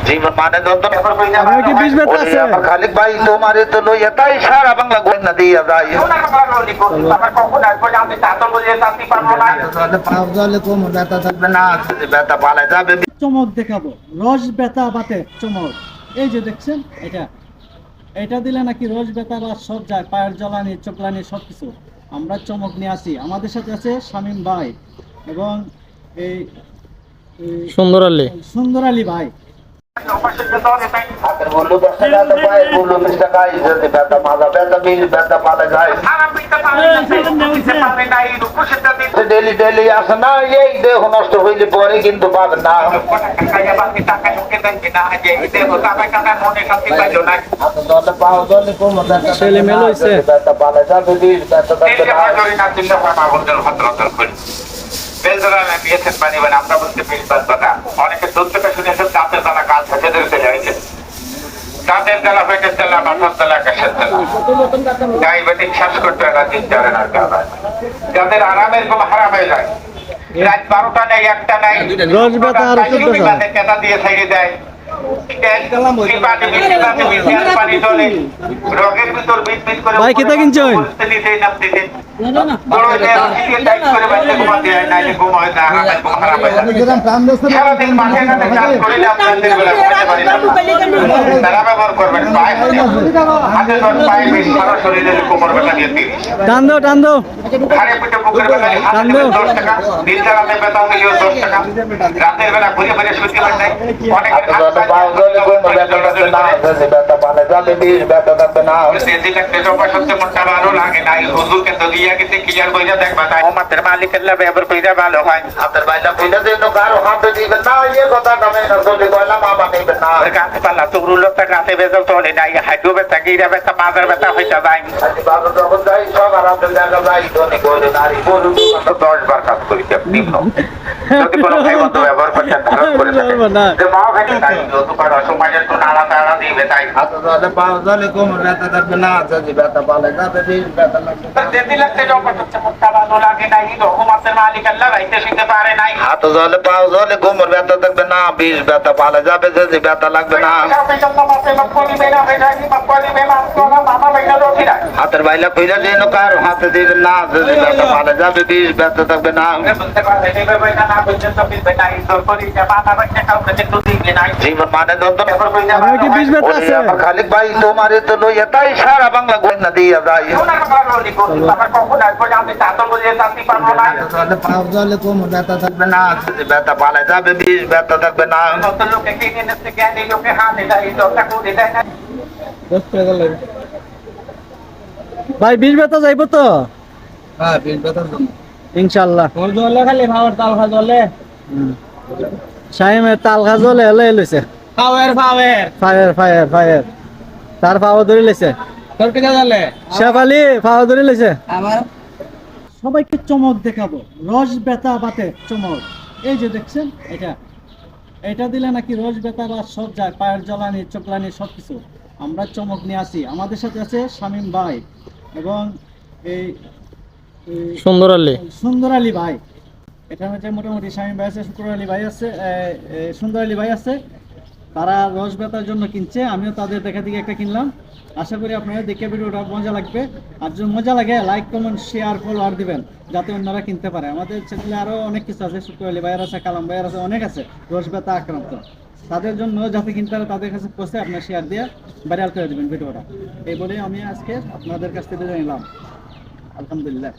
জীবন মানে খালিক ভাই তোমারে তো লইয়া তাই সারা বাংলা গোয়েন্দা দিয়া যায় ব্যথা পালায় যাবে। চমক দেখাবো, রস বেতা বাতে চমক। এই যে দেখছেন, এটা দিলে নাকি রস বেতা বা সব যায়, পায়ের জ্বালানি চোখলানি সবকিছু। আমরা চমক নিয়ে আসি। আমাদের সাথে আছে শামীম ভাই এবং এই সুন্দর আলী ভাই। হাতের মূল্য 10 টাকা, তো পায়ের মূল্য 20 টাকা। যদি ব্যথা মাজা ব্যথা বিষ ব্যথা পালা যায়, ডেলি ডেলি আসে না, এই দেহ নষ্ট হইলে পরে কিন্তু পাবেন না। ছেলে মেয়ে হইছে, ব্যথা পালা যাবে, বিষ ব্যথা থাকবে না। আমরা বলতে বিষ ব্যথা অনেকে দুধ থেকে শুনে দাঁতের জ্বালা কাজ থেকে চলে হয়েছে, দাঁতের জ্বালা পেটের জ্বালা মাথার জ্বালা গ্যাসের জ্বালা ডায়াবেটিক শ্বাসকষ্ট এলার্জি যাদের আরামের কোনো হারাম হয়ে যায়, রাত 12টা নেই 1টা নাই কেতা দিয়ে ছেড়ে দেয়, রোগের ভিতর ভাই কেতা কিনছেন? টান দাও রাতের বেলা ঘুরে ঘুরে শুনতে পারেন মালিকের ব্যবহার করে ভালো হয়। হাতের বাইলা ফিরে দিন কারো হাতে দিবেন না, ইয়ে কথা কামে না চলে গেলাম আমার নেবেন না। গাছে পাল্লা চুরুলোটা গাছে বেজল চলে নাই, হাইড্রো ব্যথা গিরা ব্যথা মাজার ব্যথা হইতে যায়, বাজার যখন যাই সব আরামে দেখা যায়। ধনী করে নারী বলুন 10 বার কাজ করি নিম্ন। যদি কোনো ভাই বন্ধু ব্যবহার করছেন ধারণ করে যে মা ভেটে তাই তোমার অসময়ের তো নাড়া তাড়া দিবে তাই হাত জলে পাও জলে কোমর ব্যথা থাকবে না, যদি ব্যথা পালে যাবে বিষ ব্যথা লাগবে। যেতে লাগতে যখন হচ্ছে মুখটা ভালো লাগে নাই, রহমতের মালিক আল্লাহ রাইতে শিখতে পারে নাই। হাত জলে পাও জলে কোমর ব্যথা থাকবে না, বিষ ব্যথা পালে যাবে, যদি ব্যথা লাগবে না। হাতের বাইলা কইরা যেন কার হাতে দিবেন না, যদি ব্যথা পালে যাবে, বিষ ব্যথা থাকবে না। জীবন মানে খালিক ভাই তোমারে তো লইয়া তাই সারা বাংলা গোয়েন্দা দিয়া যায়। ব্যথা থাকবে না, ব্যথা পালা যাবে, বিষ ব্যথা থাকবে না। ভাই বিষ ব্যথা যাইব তো? হ্যাঁ, বিষ ব্যথার জন্য ইনশাআল্লাহ। খালি ভাওয়ার তাল খা জলে শাইমে তাল খা জলে লইছে, ফায়ার তার পাওয়া ধরে লেছে, তোর কে জলে শেফালি পাওয়া ধরে লেছে। আমার সবাইকে চমক দেখাবো, রস বেতা বাতে চমক। এই যে দেখছেন, এটা দিলে নাকি রস বেতা বা সব যায়, পায়ের জ্বালানি চোখলানি সবকিছু। আমরা চমক নিয়ে আসি। আমাদের সাথে আছে শামীম ভাই এবং এই সুন্দর আলী ভাই। এখানে যে মোটামুটি শামীম ভাই আছে, সুন্দর আলী ভাই আছে। তারা রস বেতার জন্য কিনছে, আমিও তাদের দেখা দিকে একটা কিনলাম। আশা করি আপনারা দেখে ভিডিওটা মজা লাগবে। আর যদি মজা লাগে লাইক কমেন্ট শেয়ার ফলোয়ার দিবেন, যাতে অন্যরা কিনতে পারে। আমাদের চ্যানেলে আরো অনেক কিছু আছে, সুন্দর আলী ভাইয়ের আছে, কালাম ভাইয়ের আছে, অনেক আছে রস বেতা আক্রান্ত। তাদের জন্য যাতে কিনতে পারে তাদের কাছে পৌঁছে আপনার শেয়ার দিয়ে ভাইরাল করে দেবেন ভিডিওটা। এই বলে আমি আজকে আপনাদের কাছ থেকে নিলাম। আলহামদুলিল্লাহ।